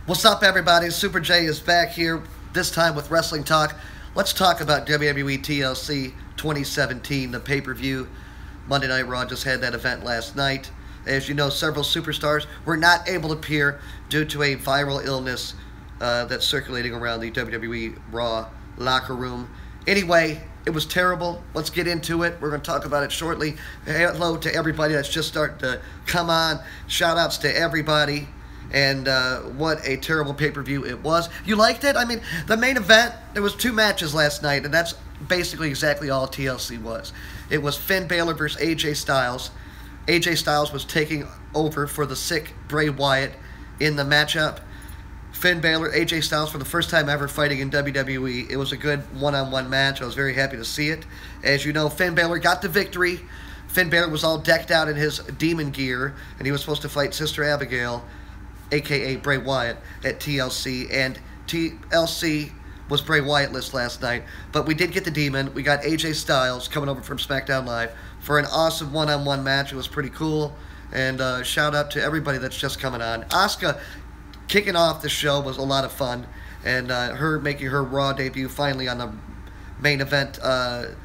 What's up, everybody? Super J is back here, this time with Wrestling Talk. Let's talk about WWE TLC 2017, the pay-per-view. Monday Night Raw just had that event last night. As you know, several superstars were not able to appear due to a viral illness that's circulating around the WWE Raw locker room. Anyway, it was terrible. Let's get into it. We're going to talk about it shortly. Hello to everybody that's just starting to come on. Shout-outs to everybody. And what a terrible pay-per-view it was. You liked it? I mean, the main event, there was 2 matches last night, and that's basically exactly all TLC was. It was Finn Balor versus AJ Styles. AJ Styles was taking over for the sick Bray Wyatt in the matchup. Finn Balor, AJ Styles, for the first time ever fighting in WWE. It was a good one-on-one match. I was very happy to see it. As you know, Finn Balor got the victory. Finn Balor was all decked out in his demon gear, and he was supposed to fight Sister Abigail, a.k.a. Bray Wyatt, at TLC, and TLC was Bray Wyatt-less last night, but we did get the Demon. We got AJ Styles coming over from SmackDown Live for an awesome one-on-one match. It was pretty cool, and shout out to everybody that's just coming on. Asuka kicking off the show was a lot of fun, and her making her Raw debut finally on the main event of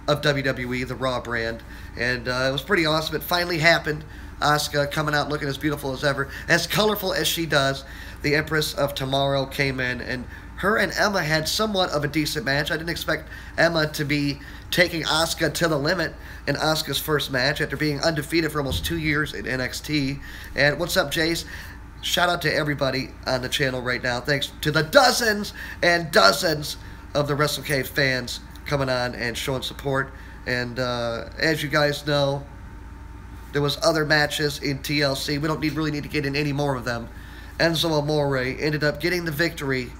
WWE, the Raw brand, and it was pretty awesome. It finally happened. Asuka coming out looking as beautiful as ever, as colorful as she does. The Empress of Tomorrow came in, and her and Emma had somewhat of a decent match. I didn't expect Emma to be taking Asuka to the limit in Asuka's first match after being undefeated for almost 2 years in NXT. And what's up, Jace? Shout out to everybody on the channel right now. Thanks to the dozens and dozens of the WrestleCade fans coming on and showing support. And as you guys know, there was other matches in TLC. We don't really need to get in any more of them. Enzo Amore ended up getting the victory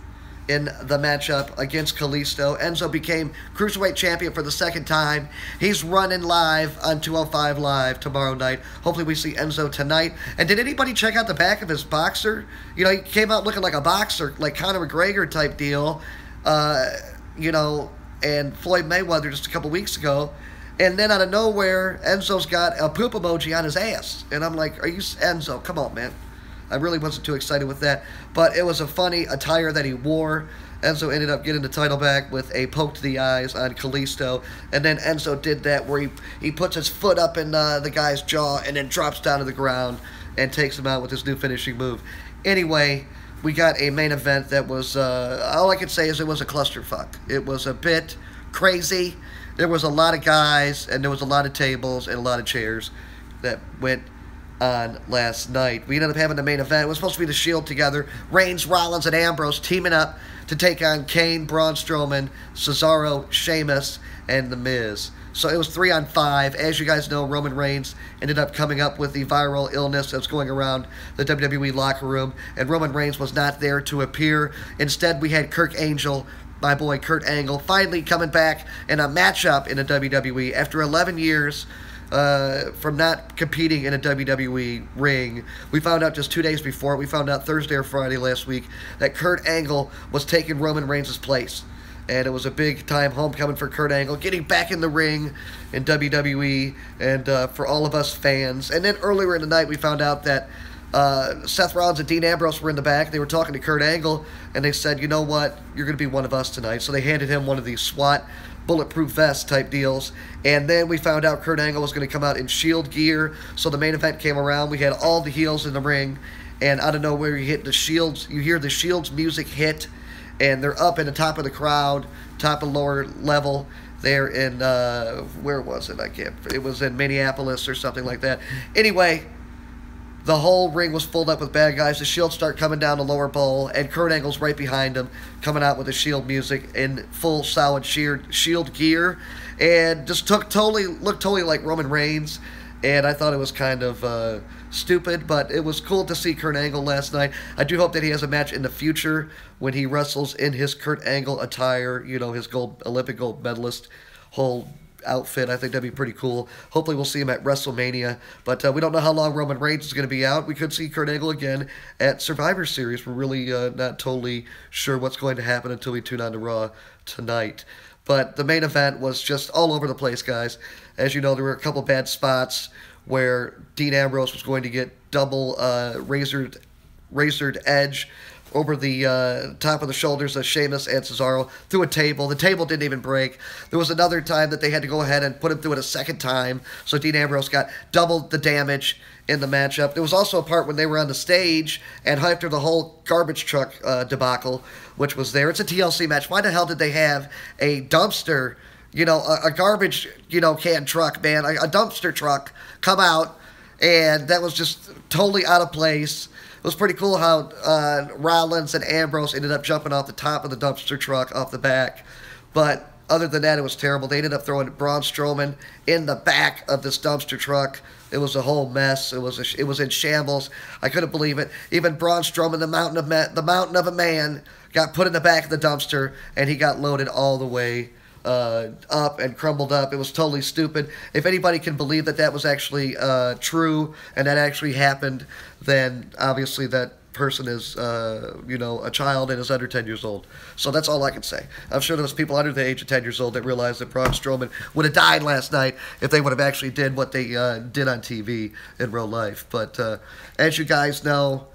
in the matchup against Kalisto. Enzo became Cruiserweight Champion for the 2nd time. He's running live on 205 Live tomorrow night. Hopefully we see Enzo tonight. And did anybody check out the back of his boxer? You know, he came out looking like a boxer, like Conor McGregor type deal. You know, and Floyd Mayweather just a couple weeks ago. And then out of nowhere, Enzo's got a poop emoji on his ass. And I'm like, are you Enzo? Come on, man. I really wasn't too excited with that. But it was a funny attire that he wore. Enzo ended up getting the title back with a poke to the eyes on Kalisto. And then Enzo did that where he puts his foot up in the guy's jaw and then drops down to the ground and takes him out with his new finishing move. Anyway, we got a main event that was, all I can say is it was a clusterfuck. It was a bit crazy. There was a lot of guys, and there was a lot of tables and a lot of chairs that went on last night. We ended up having the main event. It was supposed to be the Shield together. Reigns, Rollins, and Ambrose teaming up to take on Kane, Braun Strowman, Cesaro, Sheamus, and The Miz. So it was 3-on-5. As you guys know, Roman Reigns ended up coming up with the viral illness that's going around the WWE locker room, and Roman Reigns was not there to appear. Instead, we had Kurt Angle, my boy Kurt Angle, finally coming back in a matchup in the WWE after 11 years from not competing in a WWE ring. We found out just 2 days before. We found out Thursday or Friday last week that Kurt Angle was taking Roman Reigns' place. And it was a big-time homecoming for Kurt Angle, getting back in the ring in WWE, and for all of us fans. And then earlier in the night, we found out that Seth Rollins and Dean Ambrose were in the back. They were talking to Kurt Angle, and they said, you know what, you're going to be one of us tonight. So they handed him one of these SWAT bulletproof vest type deals. And then we found out Kurt Angle was going to come out in Shield gear. So the main event came around. We had all the heels in the ring, and out of nowhere you hit the Shields. You hear the Shields music hit, and they're up in the top of the crowd, top of lower level. There in, where was it? It was in Minneapolis or something like that. Anyway, the whole ring was filled up with bad guys. The Shield start coming down the lower bowl, and Kurt Angle's right behind him, coming out with the Shield music in full solid Shield gear, and just looked totally like Roman Reigns. And I thought it was kind of stupid, but it was cool to see Kurt Angle last night. I do hope that he has a match in the future when he wrestles in his Kurt Angle attire, you know, his Olympic gold medalist whole outfit. I think that'd be pretty cool. Hopefully we'll see him at WrestleMania, but we don't know how long Roman Reigns is going to be out. We could see Kurt Angle again at Survivor Series. We're really not totally sure what's going to happen until we tune on to Raw tonight. But the main event was just all over the place, guys. As you know, there were a couple bad spots where Dean Ambrose was going to get double razored razored edge over the top of the shoulders of Sheamus and Cesaro through a table. The table didn't even break. There was another time that they had to go ahead and put him through it a second time, so Dean Ambrose got double the damage in the matchup. There was also a part when they were on the stage and after the whole garbage truck debacle, which was there. It's a TLC match. Why the hell did they have a dumpster, you know, a garbage, you know, can truck, man, a dumpster truck come out, and that was just totally out of place. It was pretty cool how Rollins and Ambrose ended up jumping off the top of the dumpster truck off the back. But other than that, it was terrible. They ended up throwing Braun Strowman in the back of this dumpster truck. It was a whole mess. It was in shambles. I couldn't believe it. Even Braun Strowman, the mountain of a man, got put in the back of the dumpster, and he got loaded all the way up and crumbled up. It was totally stupid. If anybody can believe that that was actually true and that actually happened, then obviously that person is, you know, a child and is under 10 years old. So that's all I can say. I'm sure there was people under the age of 10 years old that realized that Braun Strowman would have died last night if they would have actually did what they did on TV in real life. But as you guys know,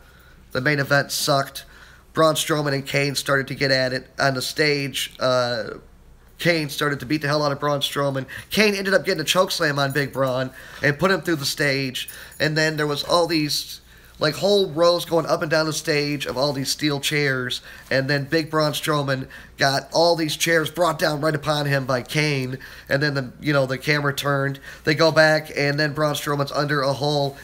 the main event sucked. Braun Strowman and Kane started to get at it on the stage. Kane started to beat the hell out of Braun Strowman. Kane ended up getting a chokeslam on Big Braun and put him through the stage. And then there was all these, like, whole rows going up and down the stage of all these steel chairs. And then Big Braun Strowman got all these chairs brought down right upon him by Kane. And then, the camera turned. They go back, and then Braun Strowman's under a whole,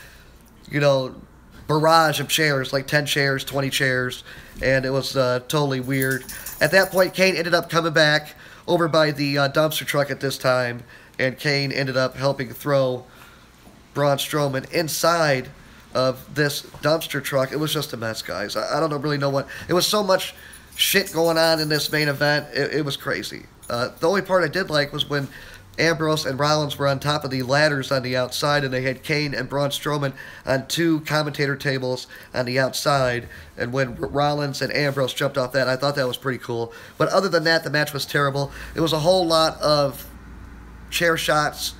barrage of chairs, like 10 chairs, 20 chairs. And it was totally weird. At that point, Kane ended up coming back over by the dumpster truck at this time, and Kane ended up helping throw Braun Strowman inside of this dumpster truck. It was just a mess, guys. I don't really know what... It was so much shit going on in this main event. It was crazy. The only part I did like was when Ambrose and Rollins were on top of the ladders on the outside, and they had Kane and Braun Strowman on two commentator tables on the outside. And when Rollins and Ambrose jumped off that, I thought that was pretty cool. But other than that, the match was terrible. It was a whole lot of chair shots,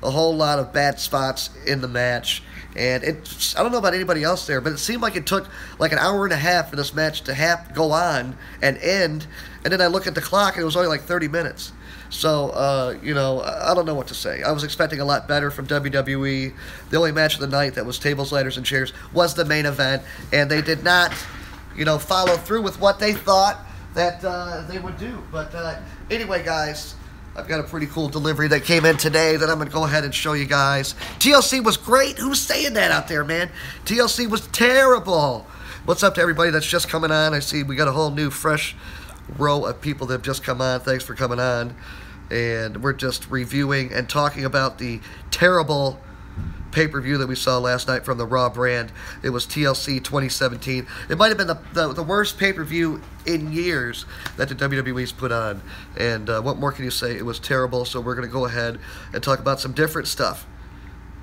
a whole lot of bad spots in the match. And I don't know about anybody else there, but it seemed like it took like an hour and a half for this match to go on and end. And then I look at the clock, and it was only like 30 minutes. So, I don't know what to say. I was expecting a lot better from WWE. The only match of the night that was tables, ladders, and chairs was the main event. And they did not, follow through with what they thought that they would do. But anyway, guys, I've got a pretty cool delivery that came in today that I'm going to go ahead and show you guys. TLC was great. Who's saying that out there, man? TLC was terrible. What's up to everybody that's just coming on? I see we got a whole new, fresh row of people that have just come on. Thanks for coming on. And we're just reviewing and talking about the terrible pay-per-view that we saw last night from the Raw brand. It was TLC 2017. It might have been the worst pay-per-view in years that the WWE's put on. And what more can you say? It was terrible, so we're going to go ahead and talk about some different stuff.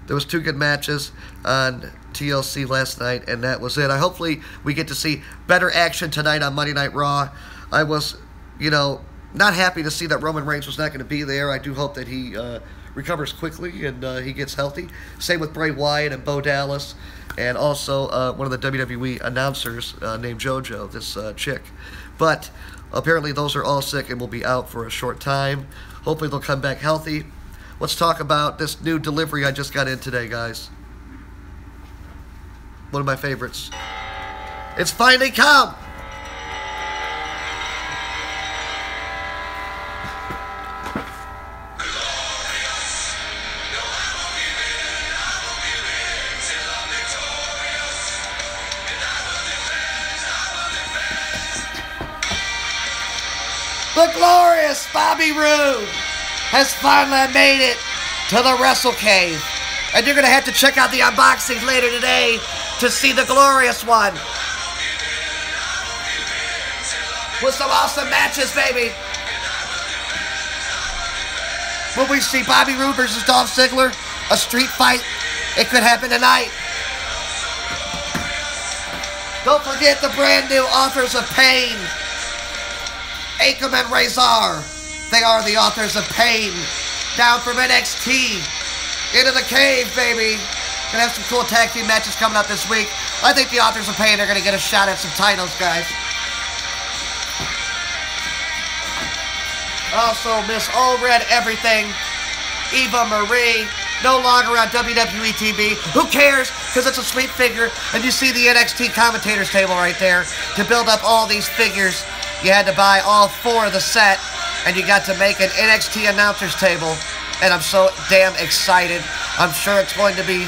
There was 2 good matches on TLC last night, and that was it. Hopefully we get to see better action tonight on Monday Night Raw. I was, not happy to see that Roman Reigns was not going to be there. I do hope that he recovers quickly and he gets healthy. Same with Bray Wyatt and Bo Dallas, and also one of the WWE announcers named JoJo, this chick. But apparently those are all sick and will be out for a short time. Hopefully they'll come back healthy. Let's talk about this new delivery I just got in today, guys. One of my favorites. It's finally come! The glorious Bobby Roode has finally made it to the Wrestle Cave. And you're going to have to check out the unboxings later today to see the glorious one. With some awesome matches, baby. Will we see Bobby Roode versus Dolph Ziggler? A street fight? It could happen tonight. Don't forget the brand new authors of Pain. Akam and Razor. They are the authors of Pain. Down from NXT. Into the cave, baby. Gonna have some cool tag team matches coming up this week. I think the Authors of Pain are gonna get a shot at some titles, guys. Also, Miss All Red Everything, Eva Marie, no longer on WWE TV. Who cares? Because it's a sweet figure. And you see the NXT commentators table right there. To build up all these figures, you had to buy all 4 of the set, and you got to make an NXT announcers table. And I'm so damn excited. I'm sure it's going to be...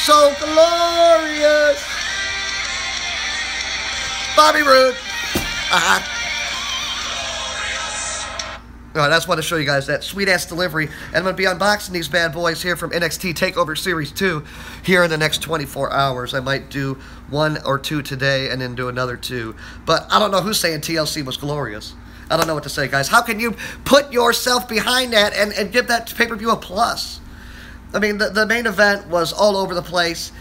so glorious. Bobby Roode. Alright, I just want to show you guys that sweet-ass delivery. And I'm going to be unboxing these bad boys here from NXT TakeOver Series 2 here in the next 24 hours. I might do 1 or 2 today and then do another 2. But I don't know who's saying TLC was glorious. I don't know what to say, guys. How can you put yourself behind that and give that pay-per-view a plus? I mean, the main event was all over the place.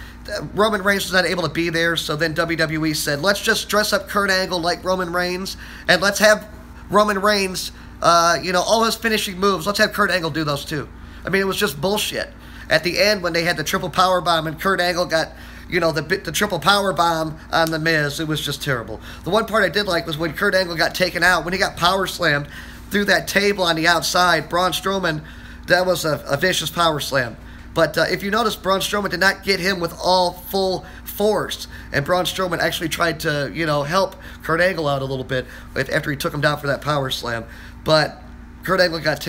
Roman Reigns was not able to be there, so then WWE said, let's just dress up Kurt Angle like Roman Reigns, and let's have Roman Reigns, all his finishing moves, let's have Kurt Angle do those too. I mean, it was just bullshit. At the end, when they had the triple power bomb and Kurt Angle got, the triple power bomb on The Miz, it was just terrible. The one part I did like was when Kurt Angle got taken out, when he got power slammed through that table on the outside, Braun Strowman, that was a vicious power slam. But if you notice, Braun Strowman did not get him with all full force. And Braun Strowman actually tried to, help Kurt Angle out a little bit after he took him down for that power slam. But Kurt Angle got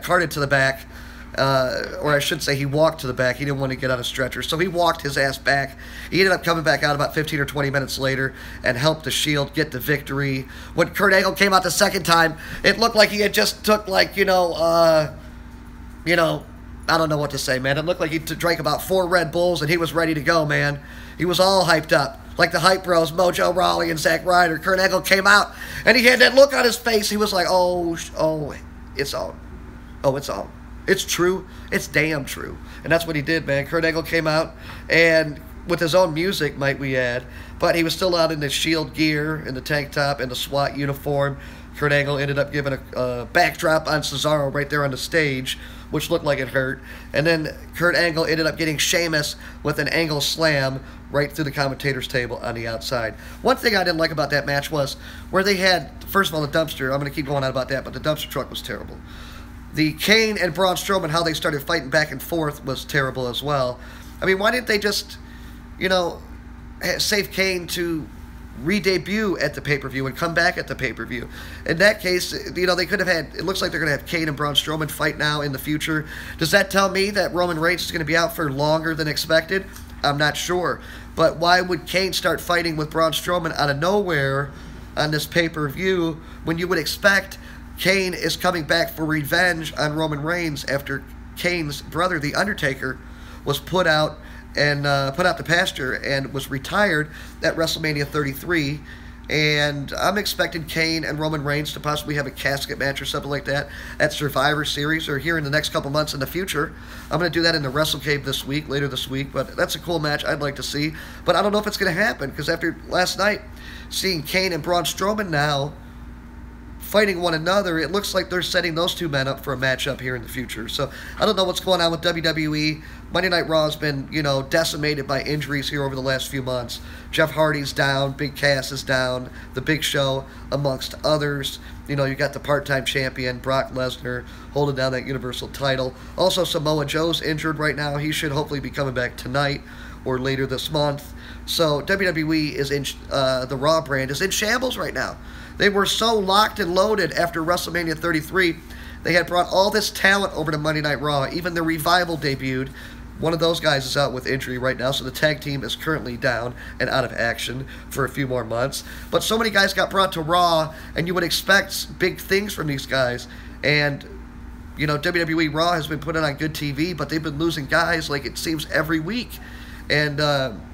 carted to the back. Or I should say he walked to the back. He didn't want to get on a stretcher. So he walked his ass back. He ended up coming back out about 15 or 20 minutes later and helped the Shield get the victory. When Kurt Angle came out the second time, it looked like he had just took, I don't know what to say, man. It looked like he drank about 4 Red Bulls and he was ready to go, man. He was all hyped up. Like the Hype Bros, Mojo Rawley and Zack Ryder. Kurt Angle came out and he had that look on his face. He was like, oh, it's on. Oh, it's on. It's true. It's damn true. And that's what he did, man. Kurt Angle came out and with his own music, might we add. But he was still out in the Shield gear, in the tank top, and the SWAT uniform. Kurt Angle ended up giving a backdrop on Cesaro right there on the stage, which looked like it hurt. And then Kurt Angle ended up getting Sheamus with an angle slam right through the commentator's table on the outside. One thing I didn't like about that match was where they had, first of all, the dumpster. I'm going to keep going on about that, but the dumpster truck was terrible. The Kane and Braun Strowman, how they started fighting back and forth was terrible as well. I mean, why didn't they just, save Kane to re-debut at the pay-per-view and come back at the pay-per-view? In that case, they could have had, it looks like they're going to have Kane and Braun Strowman fight now in the future. Does that tell me that Roman Reigns is going to be out for longer than expected? I'm not sure. But why would Kane start fighting with Braun Strowman out of nowhere on this pay-per-view when you would expect Kane is coming back for revenge on Roman Reigns after Kane's brother, The Undertaker, was put out the pasture and was retired at WrestleMania 33. And I'm expecting Kane and Roman Reigns to possibly have a casket match or something like that at Survivor Series or here in the next couple months in the future. I'm going to do that in the Wrestle Cave later this week. But that's a cool match I'd like to see. But I don't know if it's going to happen because after last night, seeing Kane and Braun Strowman now fighting one another, it looks like they're setting those two men up for a matchup here in the future. So I don't know what's going on with WWE. Monday Night Raw has been, decimated by injuries here over the last few months. Jeff Hardy's down, Big Cass is down, The Big Show, amongst others. You got the part-time champion, Brock Lesnar, holding down that Universal title. Also, Samoa Joe's injured right now. He should hopefully be coming back tonight or later this month. So WWE is in, the Raw brand is in shambles right now. They were so locked and loaded after WrestleMania 33. They had brought all this talent over to Monday Night Raw. Even the Revival debuted. One of those guys is out with injury right now, so the tag team is currently down and out of action for a few more months. But so many guys got brought to Raw, and you would expect big things from these guys. And, WWE Raw has been putting on good TV, but they've been losing guys like it seems every week. And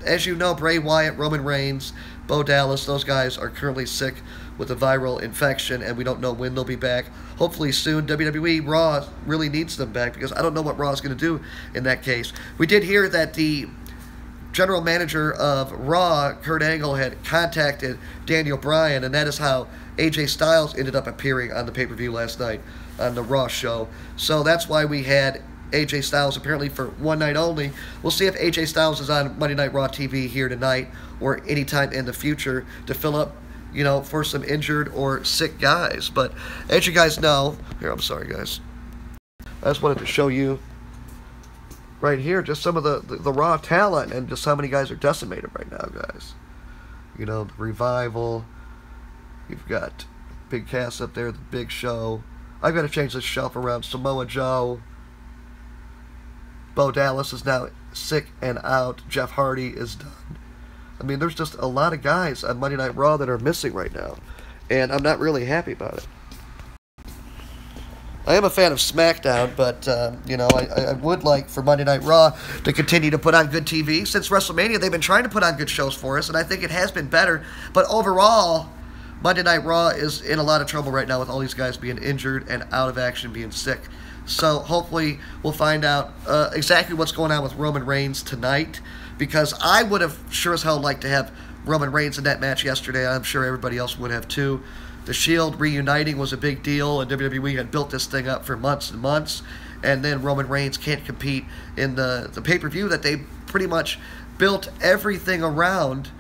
as you know, Bray Wyatt, Roman Reigns, Bo Dallas, those guys are currently sick with a viral infection, and we don't know when they'll be back. Hopefully soon. WWE Raw really needs them back, because I don't know what Raw is going to do in that case. We did hear that the general manager of Raw, Kurt Angle, had contacted Daniel Bryan, and that is how AJ Styles ended up appearing on the pay-per-view last night on the Raw show. So that's why we had AJ Styles apparently for one night only. We'll see if AJ Styles is on Monday Night Raw TV here tonight or anytime in the future to fill up, you know, for some injured or sick guys. But as you guys know, here, I'm sorry guys, I just wanted to show you right here just some of the Raw talent and just how many guys are decimated right now, guys. You know, the Revival, you've got Big Cass up there, the Big Show. I've got to change this shelf around. Samoa Joe. Bo Dallas is now sick and out. Jeff Hardy is done. I mean, there's just a lot of guys on Monday Night Raw that are missing right now, and I'm not really happy about it. I am a fan of SmackDown, but, you know, I would like for Monday Night Raw to continue to put on good TV. Since WrestleMania, they've been trying to put on good shows for us, and I think it has been better. But overall, Monday Night Raw is in a lot of trouble right now with all these guys being injured and out of action, being sick. So hopefully we'll find out exactly what's going on with Roman Reigns tonight, because I would have sure as hell liked to have Roman Reigns in that match yesterday. I'm sure everybody else would have too. The Shield reuniting was a big deal, and WWE had built this thing up for months and months, and then Roman Reigns can't compete in the pay-per-view that they pretty much built everything around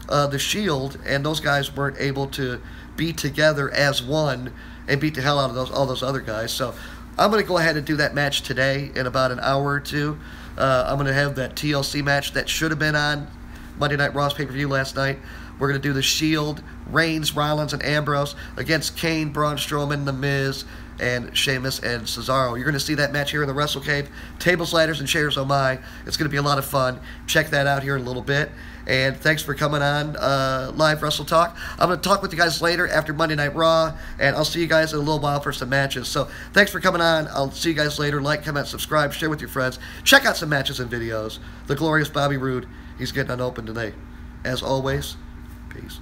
the Shield, and those guys weren't able to be together as one and beat the hell out of all those other guys. So I'm going to go ahead and do that match today in about an hour or two. I'm going to have that TLC match that should have been on Monday Night Raw's pay-per-view last night. We're going to do the Shield, Reigns, Rollins, and Ambrose against Kane, Braun Strowman, The Miz, and Sheamus and Cesaro. You're going to see that match here in the Wrestle Cave. Tables, ladders, and chairs, oh my. It's going to be a lot of fun. Check that out here in a little bit. And thanks for coming on Live Wrestle Talk. I'm going to talk with you guys later after Monday Night Raw, and I'll see you guys in a little while for some matches. So thanks for coming on. I'll see you guys later. Like, comment, subscribe, share with your friends. Check out some matches and videos. The glorious Bobby Roode, he's getting unopened today. As always, peace.